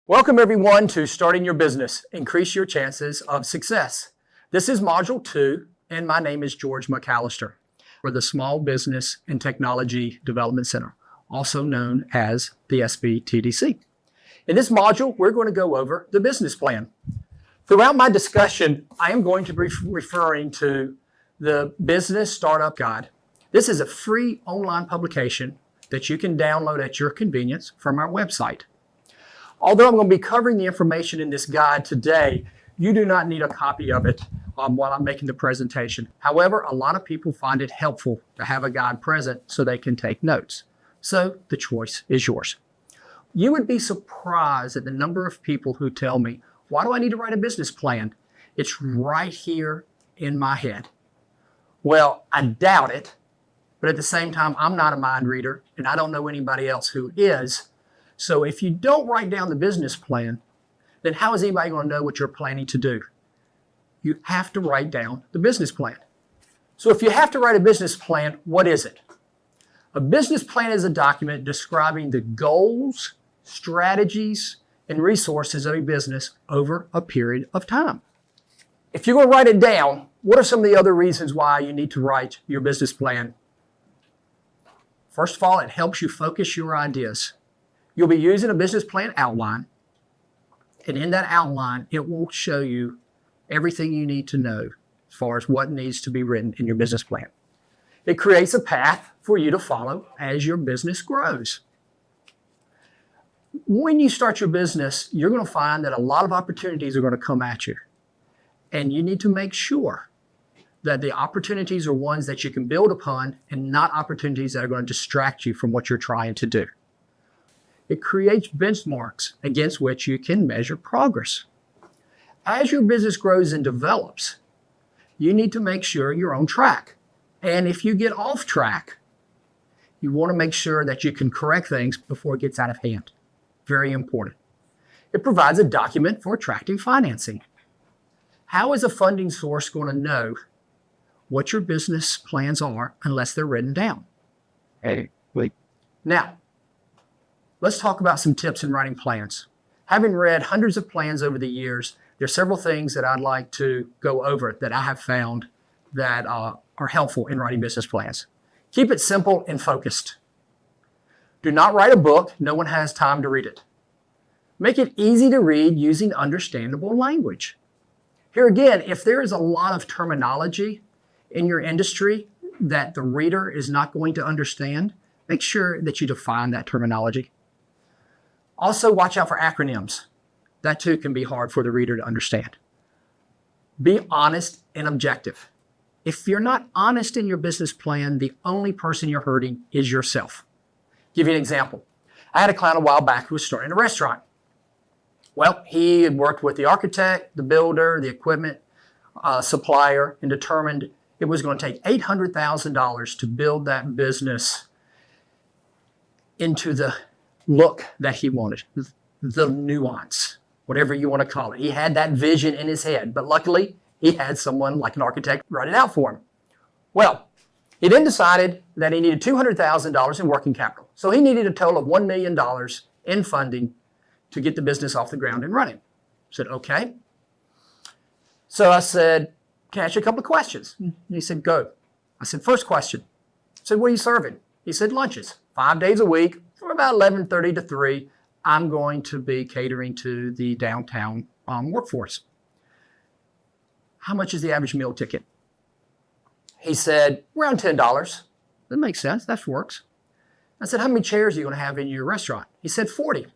Welcome everyone to Starting Your Business, Increase Your Chances of Success. This is Module 2, and my name is George McAllister. We're the Small Business and Technology Development Center, also known as the SBTDC. In this module, we're going to go over the business plan. Throughout my discussion, I am going to be referring to the Business Startup Guide. This is a free online publication that you can download at your convenience from our website. Although I'm going to be covering the information in this guide today, you do not need a copy of it while I'm making the presentation. However, a lot of people find it helpful to have a guide present so they can take notes. So the choice is yours. You would be surprised at the number of people who tell me, why do I need to write a business plan? It's right here in my head. Well, I doubt it, but at the same time, I'm not a mind reader and I don't know anybody else who is. So if you don't write down the business plan, then how is anybody going to know what you're planning to do? You have to write down the business plan. So if you have to write a business plan, what is it? A business plan is a document describing the goals, strategies, and resources of a business over a period of time. If you're going to write it down, what are some of the other reasons why you need to write your business plan? First of all, it helps you focus your ideas. You'll be using a business plan outline, and in that outline, it will show you everything you need to know as far as what needs to be written in your business plan. It creates a path for you to follow as your business grows. When you start your business, you're going to find that a lot of opportunities are going to come at you, and you need to make sure that the opportunities are ones that you can build upon and not opportunities that are going to distract you from what you're trying to do. It creates benchmarks against which you can measure progress. As your business grows and develops, you need to make sure you're on track. And if you get off track, you want to make sure that you can correct things before it gets out of hand. Very important. It provides a document for attracting financing. How is a funding source going to know what your business plans are unless they're written down? Now, let's talk about some tips in writing plans. Having read hundreds of plans over the years, there are several things that I'd like to go over that I have found that are helpful in writing business plans. Keep it simple and focused. Do not write a book. No one has time to read it. Make it easy to read using understandable language. Here again, if there is a lot of terminology in your industry that the reader is not going to understand, make sure that you define that terminology. Also, watch out for acronyms. That too can be hard for the reader to understand. Be honest and objective. If you're not honest in your business plan, the only person you're hurting is yourself. Give you an example. I had a client a while back who was starting a restaurant. Well, he had worked with the architect, the builder, the equipment supplier, and determined it was going to take $800,000 to build that business into the look that he wanted, the nuance, whatever you want to call it. He had that vision in his head, but luckily he had someone like an architect write it out for him. Well, he then decided that he needed $200,000 in working capital. So he needed a total of $1 million in funding to get the business off the ground and running. I said, okay. So I said, can I ask you a couple of questions? And he said, go. I said, first question. I said, what are you serving? He said, lunches, 5 days a week. From about 11:30 to 3, I'm going to be catering to the downtown workforce. How much is the average meal ticket? He said, around $10. That makes sense. That works. I said, how many chairs are you going to have in your restaurant? He said, 40.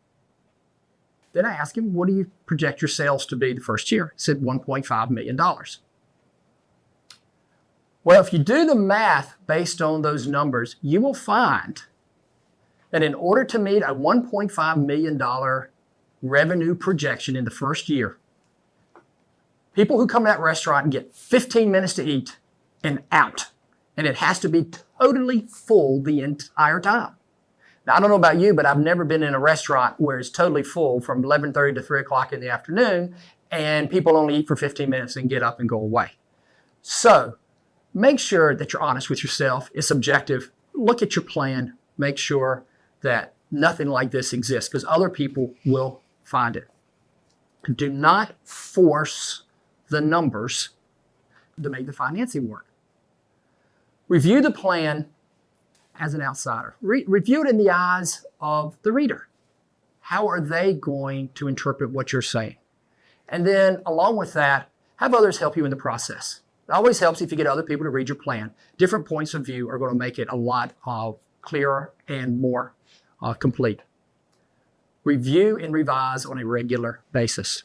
Then I asked him, what do you project your sales to be the first year? He said, $1.5 million. Well, if you do the math based on those numbers, you will find that in order to meet a $1.5 million revenue projection in the first year, people who come to that restaurant and get 15 minutes to eat and out, and it has to be totally full the entire time. Now, I don't know about you, but I've never been in a restaurant where it's totally full from 11:30 to 3 o'clock in the afternoon, and people only eat for 15 minutes and get up and go away. So make sure that you're honest with yourself. It's objective. Look at your plan. Make sure that nothing like this exists, because other people will find it. Do not force the numbers to make the financing work. Review the plan as an outsider. Review it in the eyes of the reader. How are they going to interpret what you're saying? And then along with that, have others help you in the process. It always helps if you get other people to read your plan. Different points of view are going to make it a lot clearer and more complete. Review and revise on a regular basis.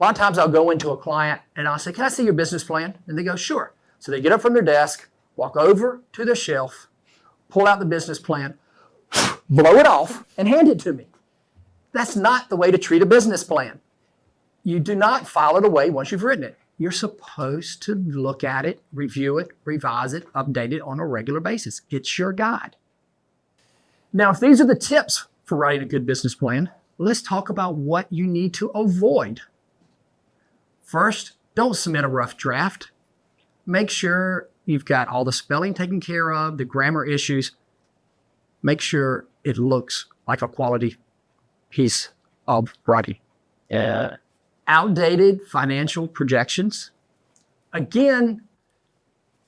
A lot of times I'll go into a client and I'll say, can I see your business plan? And they go, sure. So they get up from their desk, walk over to their shelf, pull out the business plan, blow it off, and hand it to me. That's not the way to treat a business plan. You do not file it away once you've written it. You're supposed to look at it, review it, revise it, update it on a regular basis. It's your guide. Now, if these are the tips for writing a good business plan, let's talk about what you need to avoid. First, don't submit a rough draft. Make sure you've got all the spelling taken care of, the grammar issues. Make sure it looks like a quality piece of writing. Outdated financial projections. Again,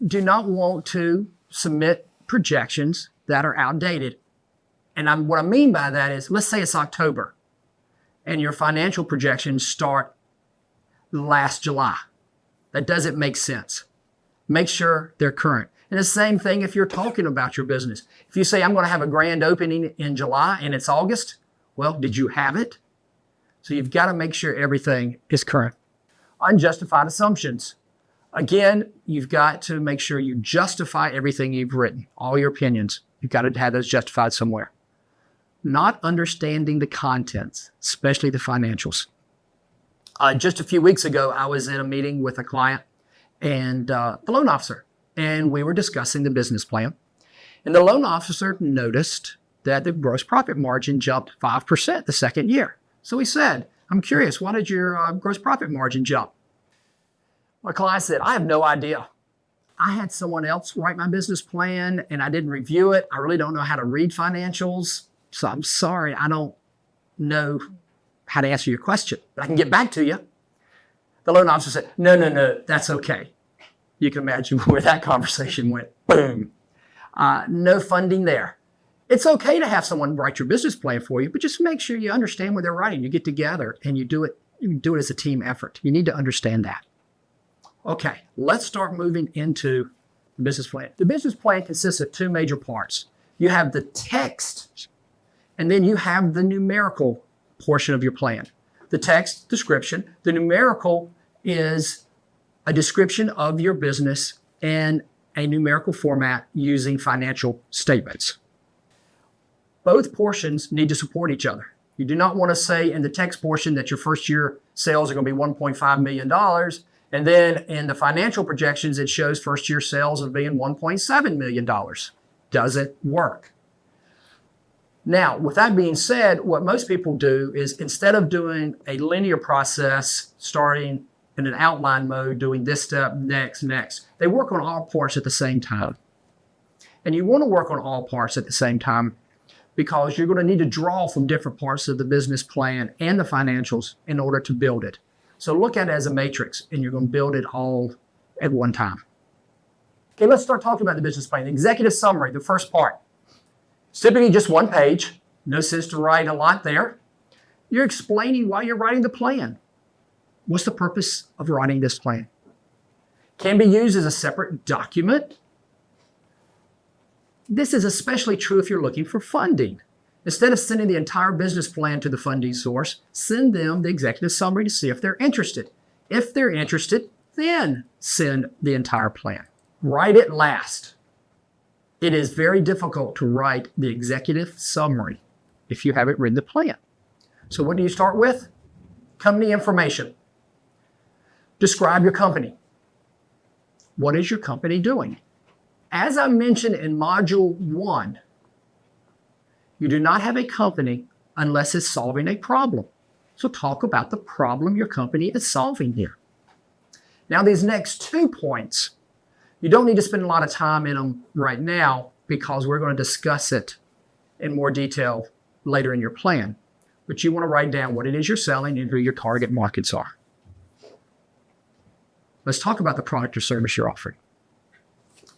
do not want to submit projections that are outdated. And what I mean by that is, let's say it's October and your financial projections start last July. That doesn't make sense. Make sure they're current. And the same thing if you're talking about your business. If you say, I'm going to have a grand opening in July and it's August, well, did you have it? So you've got to make sure everything is current. Unjustified assumptions. Again, you've got to make sure you justify everything you've written, all your opinions. You've got to have those justified somewhere. Not understanding the contents, especially the financials. Just a few weeks ago, I was in a meeting with a client and the loan officer, and we were discussing the business plan. And the loan officer noticed that the gross profit margin jumped 5% the second year. So he said, I'm curious, why did your gross profit margin jump? My client said, I have no idea. I had someone else write my business plan and I didn't review it. I really don't know how to read financials. So I'm sorry, I don't know how to answer your question, but I can get back to you. The loan officer said, no, that's okay. You can imagine where that conversation went. Boom. No funding there. It's okay to have someone write your business plan for you, but just make sure you understand what they're writing. You get together and you do it as a team effort. You need to understand that. Okay, let's start moving into the business plan. The business plan consists of two major parts. You have the text, and then you have the numerical portion of your plan. The text, description. The numerical is a description of your business and a numerical format using financial statements. Both portions need to support each other. You do not want to say in the text portion that your first year sales are going to be $1.5 million. And then in the financial projections, it shows first year sales of being $1.7 million. Doesn't work. Now, with that being said, what most people do is instead of doing a linear process, starting in an outline mode, doing this step, next, they work on all parts at the same time. And you want to work on all parts at the same time because you're going to need to draw from different parts of the business plan and the financials in order to build it. So look at it as a matrix, and you're going to build it all at one time. Okay, let's start talking about the business plan. The executive summary, the first part. It's typically just one page. No sense to write a lot there. You're explaining why you're writing the plan. What's the purpose of writing this plan? Can be used as a separate document. This is especially true if you're looking for funding. Instead of sending the entire business plan to the funding source, send them the executive summary to see if they're interested. If they're interested, then send the entire plan. Write it last. It is very difficult to write the executive summary if you haven't written the plan. So what do you start with? Company information. Describe your company. What is your company doing? As I mentioned in Module 1, you do not have a company unless it's solving a problem. So talk about the problem your company is solving here. Now, these next 2 points, you don't need to spend a lot of time in them right now because we're going to discuss it in more detail later in your plan. but you want to write down what it is you're selling and who your target markets are. Let's talk about the product or service you're offering.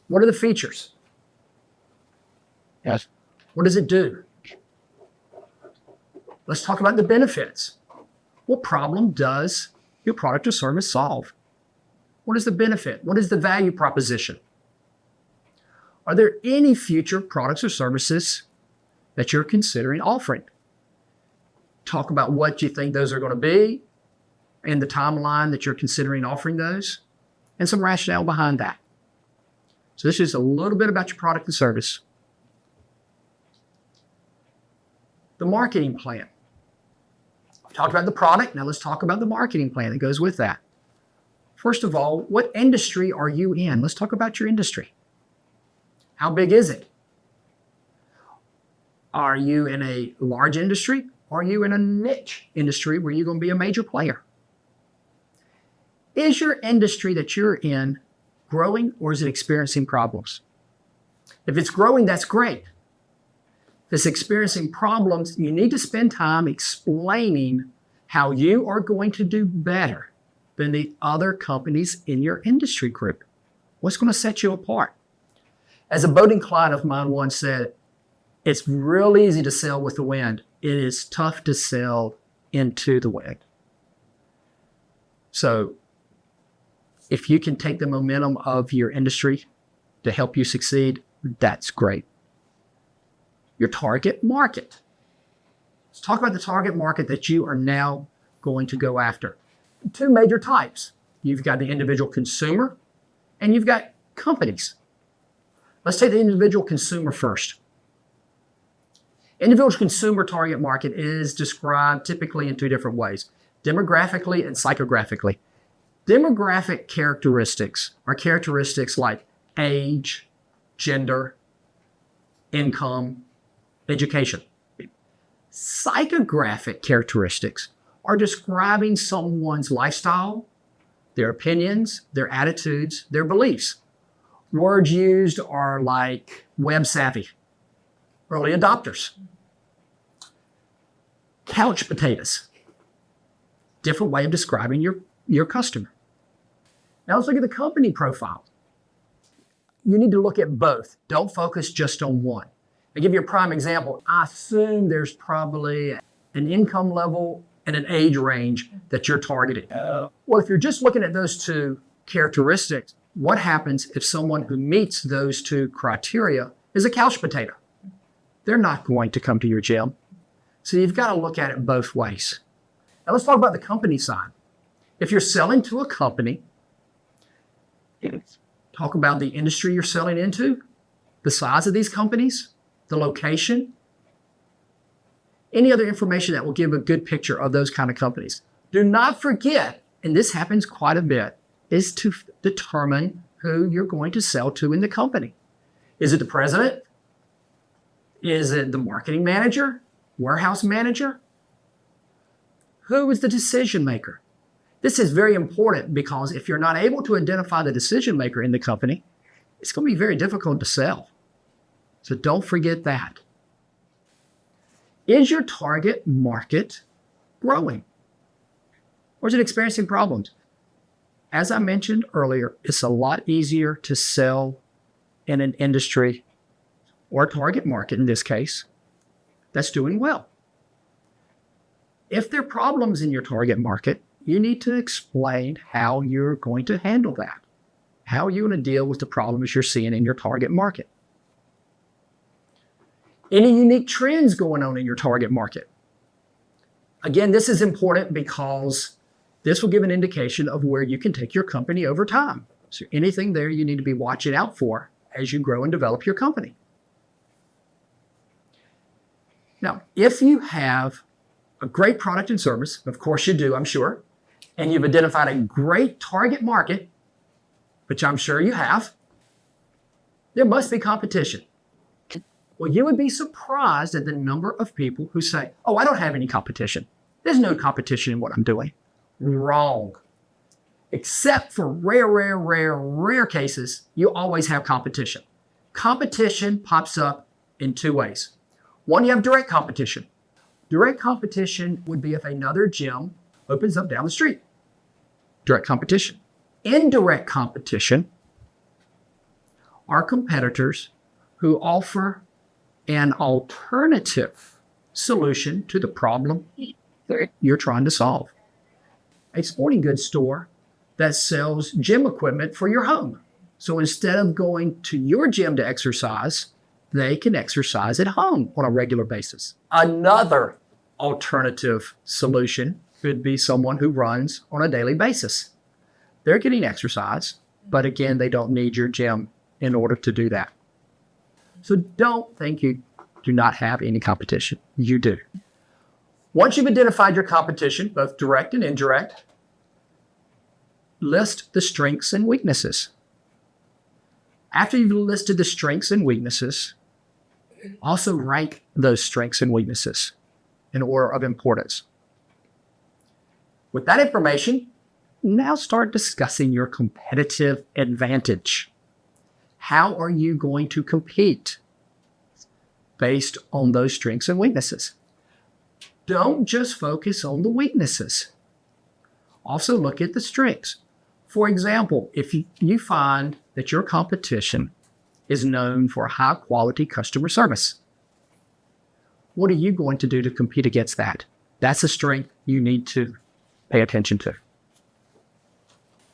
What are the features? Yes. What does it do? Let's talk about the benefits. What problem does your product or service solve? What is the benefit? What is the value proposition? Are there any future products or services that you're considering offering? Talk about what you think those are going to be and the timeline that you're considering offering those and some rationale behind that. So this is a little bit about your product and service. The marketing plan. We talked about the product. Now let's talk about the marketing plan that goes with that. First of all, what industry are you in? Let's talk about your industry. How big is it? Are you in a large industry? Or are you in a niche industry where you're going to be a major player? Is your industry that you're in growing or is it experiencing problems? If it's growing, that's great. If it's experiencing problems, you need to spend time explaining how you are going to do better than the other companies in your industry group. What's going to set you apart? As a boating client of mine once said, it's real easy to sail with the wind. It is tough to sail into the wind. So if you can take the momentum of your industry to help you succeed, that's great. Your target market. Let's talk about the target market that you are now going to go after. Two major types. You've got the individual consumer and you've got companies. Let's take the individual consumer first. Individual consumer target market is described typically in two different ways, demographically and psychographically. Demographic characteristics are characteristics like age, gender, income, education. Psychographic characteristics are describing someone's lifestyle, their opinions, their attitudes, their beliefs. Words used are like web savvy, early adopters, couch potatoes. Different way of describing your customer. Now let's look at the company profile. You need to look at both. Don't focus just on one. I'll give you a prime example. I assume there's probably an income level and an age range that you're targeting. Well, if you're just looking at those two characteristics, what happens if someone who meets those two criteria is a couch potato? They're not going to come to your gym. So you've got to look at it both ways. Now let's talk about the company side. If you're selling to a company, talk about the industry you're selling into, the size of these companies, the location, any other information that will give a good picture of those kind of companies. Do not forget, and this happens quite a bit, is to determine who you're going to sell to in the company. Is it the president? Is it the marketing manager? Warehouse manager? Who is the decision maker? This is very important because if you're not able to identify the decision maker in the company, it's going to be very difficult to sell. So don't forget that. Is your target market growing? Or is it experiencing problems? As I mentioned earlier, it's a lot easier to sell in an industry or a target market in this case that's doing well. If there are problems in your target market, you need to explain how you're going to handle that. How are you going to deal with the problems you're seeing in your target market? Any unique trends going on in your target market? Again, this is important because this will give an indication of where you can take your company over time. So anything there you need to be watching out for as you grow and develop your company. Now, if you have a great product and service, of course you do, I'm sure, and you've identified a great target market, which I'm sure you have, there must be competition. Well, you would be surprised at the number of people who say, oh, I don't have any competition. There's no competition in what I'm doing. Wrong. Except for rare cases, you always have competition. Competition pops up in two ways. One, you have direct competition. Direct competition would be if another gym opens up down the street. Direct competition. Indirect competition are competitors who offer an alternative solution to the problem that you're trying to solve. A sporting goods store that sells gym equipment for your home. So instead of going to your gym to exercise, they can exercise at home on a regular basis. Another alternative solution could be someone who runs on a daily basis. They're getting exercise, but again, they don't need your gym in order to do that. So don't think you do not have any competition. You do. Once you've identified your competition, both direct and indirect, list the strengths and weaknesses. After you've listed the strengths and weaknesses, also rank those strengths and weaknesses in order of importance. With that information, now start discussing your competitive advantage. How are you going to compete based on those strengths and weaknesses? Don't just focus on the weaknesses. Also look at the strengths. For example, if you find that your competition is known for high quality customer service, what are you going to do to compete against that? That's a strength you need to pay attention to.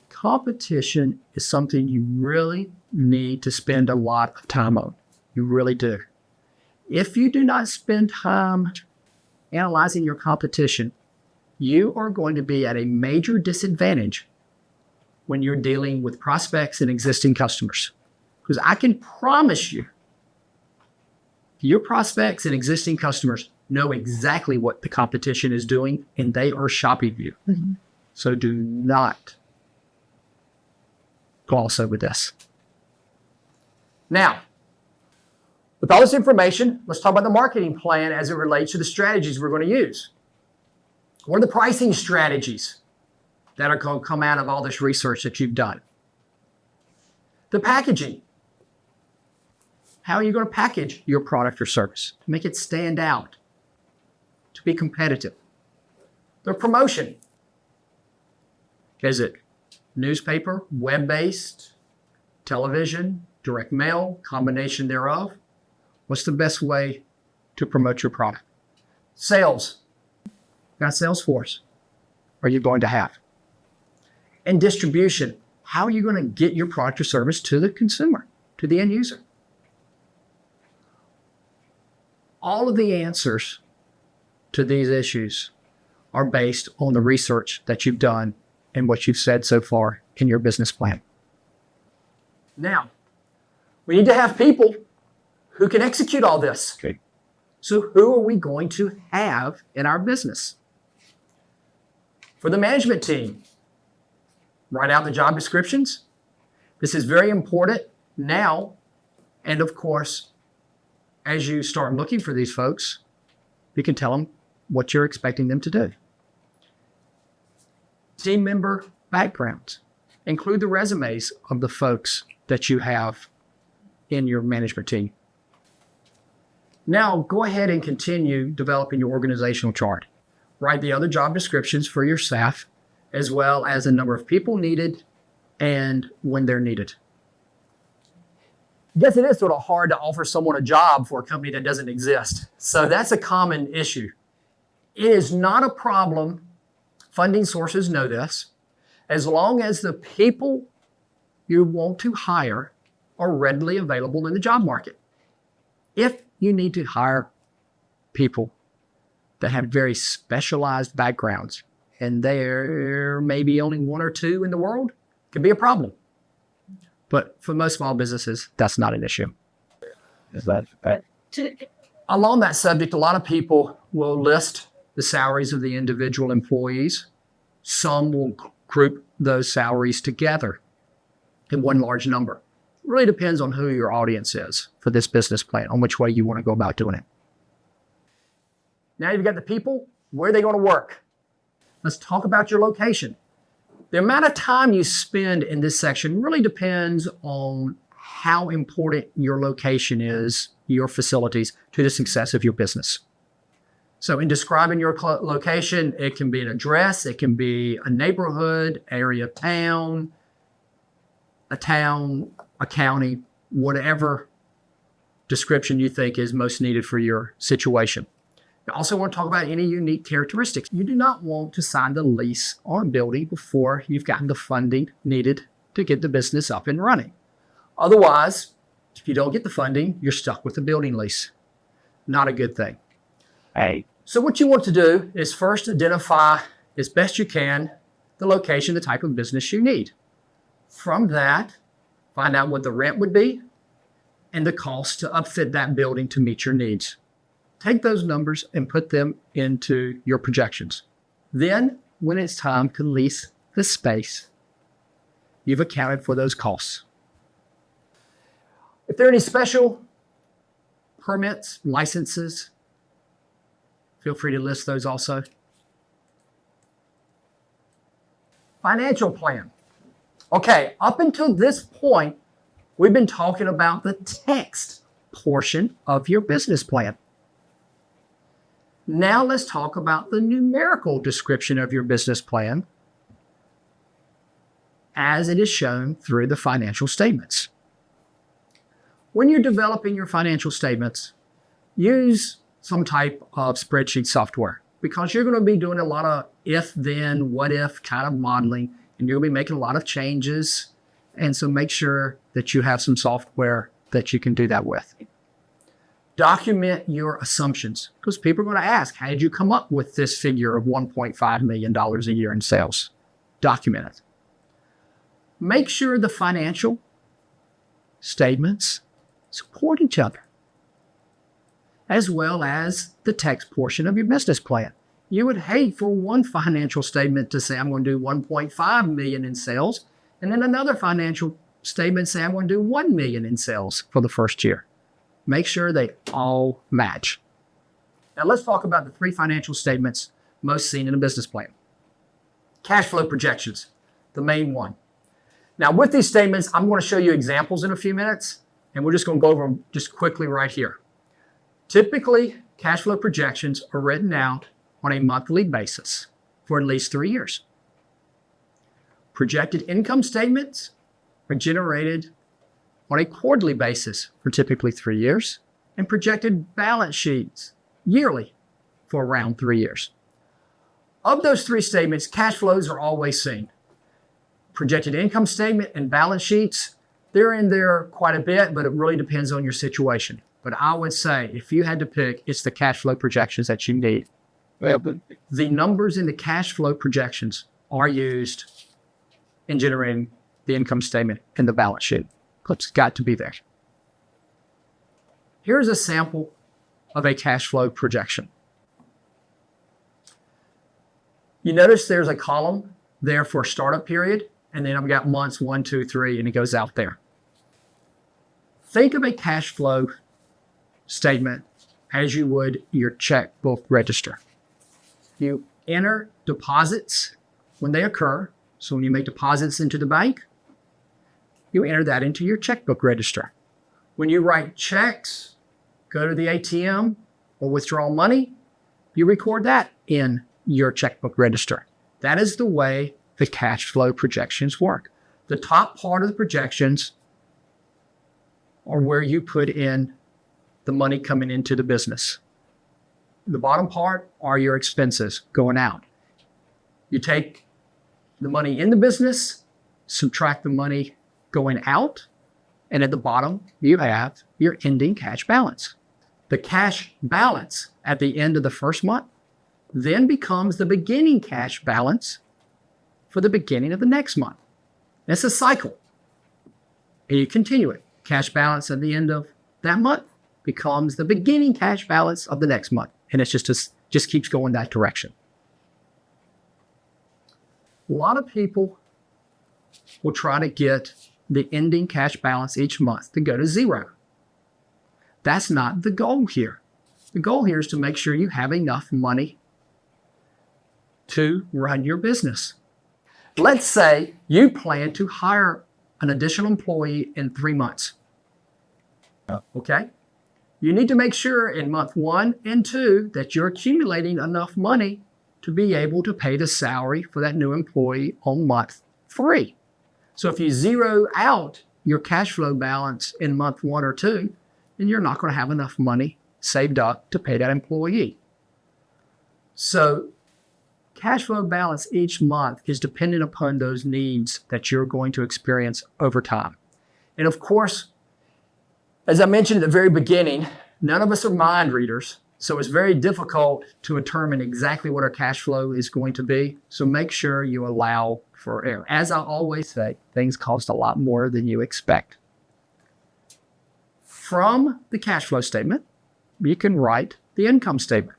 Competition is something you really need to spend a lot of time on. You really do. If you do not spend time analyzing your competition, you are going to be at a major disadvantage when you're dealing with prospects and existing customers. Because I can promise you, your prospects and existing customers know exactly what the competition is doing, and they are shopping you. Mm-hmm. So do not gloss over this. Now, with all this information, let's talk about the marketing plan as it relates to the strategies we're going to use. What are the pricing strategies that are going to come out of all this research that you've done? The packaging. How are you going to package your product or service to make it stand out, to be competitive? The promotion. Is it newspaper, web-based, television, direct mail, combination thereof? What's the best way to promote your product? Sales. Got a sales force. Are you going to have? And distribution. How are you going to get your product or service to the consumer, to the end user? All of the answers to these issues are based on the research that you've done and what you've said so far in your business plan. Now, we need to have people who can execute all this. Okay. So who are we going to have in our business? For the management team, write out the job descriptions. This is very important now. And of course, as you start looking for these folks, you can tell them what you're expecting them to do. Team member backgrounds. Include the resumes of the folks that you have in your management team. Now, go ahead and continue developing your organizational chart. Write the other job descriptions for your staff, as well as the number of people needed and when they're needed. I guess it is sort of hard to offer someone a job for a company that doesn't exist. So that's a common issue. It is not a problem. Funding sources know this. As long as the people you want to hire are readily available in the job market. If you need to hire people that have very specialized backgrounds, and there may be only one or two in the world, it could be a problem. But for most small businesses, that's not an issue. Is that right? Along that subject, a lot of people will list the salaries of the individual employees. Some will group those salaries together in one large number. It really depends on who your audience is for this business plan, on which way you want to go about doing it. Now you've got the people, where are they going to work? Let's talk about your location. The amount of time you spend in this section really depends on how important your location is, your facilities, to the success of your business. So in describing your location, it can be an address, it can be a neighborhood, area of town, a county, whatever description you think is most needed for your situation. You also want to talk about any unique characteristics. You do not want to sign the lease on a building before you've gotten the funding needed to get the business up and running. Otherwise, if you don't get the funding, you're stuck with the building lease. Not a good thing. So what you want to do is first identify as best you can the location, the type of business you need. From that, find out what the rent would be and the cost to upfit that building to meet your needs. Take those numbers and put them into your projections. Then, when it's time to lease the space, you've accounted for those costs. If there are any special permits, licenses, feel free to list those also. Financial plan. Okay, up until this point, we've been talking about the text portion of your business plan. Now let's talk about the numerical description of your business plan as it is shown through the financial statements. When you're developing your financial statements, use some type of spreadsheet software because you're going to be doing a lot of if, then, what if kind of modeling, and you're going to be making a lot of changes. And so make sure that you have some software that you can do that with. Document your assumptions because people are going to ask, how did you come up with this figure of $1.5 million a year in sales? Document it. Make sure the financial statements support each other, as well as the text portion of your business plan. You would hate for one financial statement to say, I'm going to do 1.5 million in sales, and then another financial statement say, I'm going to do 1 million in sales for the first year. Make sure they all match. Now let's talk about the 3 financial statements most seen in a business plan. Cash flow projections, the main one. Now with these statements, I'm going to show you examples in a few minutes, and we're just going to go over them just quickly right here. Typically, cash flow projections are written out on a monthly basis for at least 3 years. Projected income statements are generated on a quarterly basis for typically 3 years, and projected balance sheets yearly for around 3 years. Of those 3 statements, cash flows are always seen. Projected income statement and balance sheets, they're in there quite a bit, but it really depends on your situation. But I would say if you had to pick, it's the cash flow projections that you need. The numbers in the cash flow projections are used in generating the income statement and the balance sheet. It's got to be there. Here's a sample of a cash flow projection. You notice there's a column there for startup period, and then I've got months 1, 2, 3, and it goes out there. Think of a cash flow statement as you would your checkbook register. You enter deposits when they occur. So when you make deposits into the bank, you enter that into your checkbook register. When you write checks, go to the ATM, or withdraw money, you record that in your checkbook register. That is the way the cash flow projections work. The top part of the projections are where you put in the money coming into the business. The bottom part are your expenses going out. You take the money in the business, subtract the money going out, and at the bottom, you have your ending cash balance. The cash balance at the end of the first month then becomes the beginning cash balance for the beginning of the next month. It's a cycle. And you continue it. Cash balance at the end of that month becomes the beginning cash balance of the next month. And it's just keeps going that direction. A lot of people will try to get the ending cash balance each month to go to 0. That's not the goal here. The goal here is to make sure you have enough money to run your business. Let's say you plan to hire an additional employee in 3 months. Okay? You need to make sure in month 1 and 2 that you're accumulating enough money to be able to pay the salary for that new employee on month 3. So if you zero out your cash flow balance in month 1 or 2, then you're not going to have enough money saved up to pay that employee. So cash flow balance each month is dependent upon those needs that you're going to experience over time. And of course, as I mentioned at the very beginning, none of us are mind readers, so it's very difficult to determine exactly what our cash flow is going to be. So make sure you allow for error. As I always say, things cost a lot more than you expect. From the cash flow statement, you can write the income statement.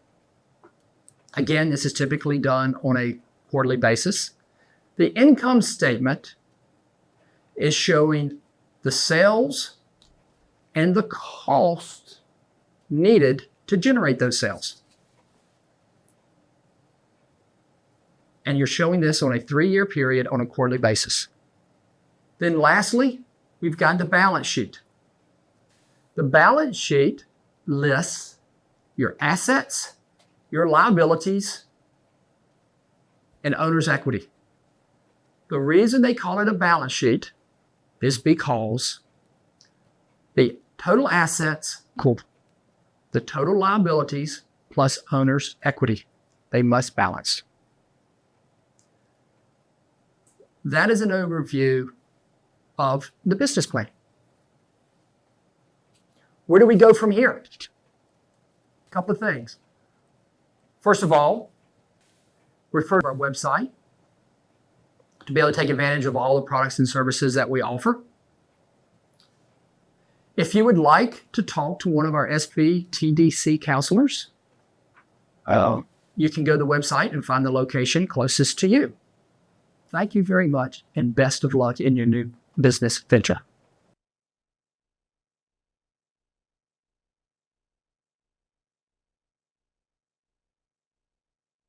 Again, this is typically done on a quarterly basis. The income statement is showing the sales and the cost needed to generate those sales. And you're showing this on a 3-year period on a quarterly basis. Then lastly, we've got the balance sheet. The balance sheet lists your assets, your liabilities, and owner's equity. The reason they call it a balance sheet is because the total assets equal the total liabilities plus owner's equity. They must balance. That is an overview of the business plan. Where do we go from here? A couple of things. First of all, refer to our website to be able to take advantage of all the products and services that we offer. If you would like to talk to one of our SBTDC counselors, you can go to the website and find the location closest to you. Thank you very much, and best of luck in your new business venture.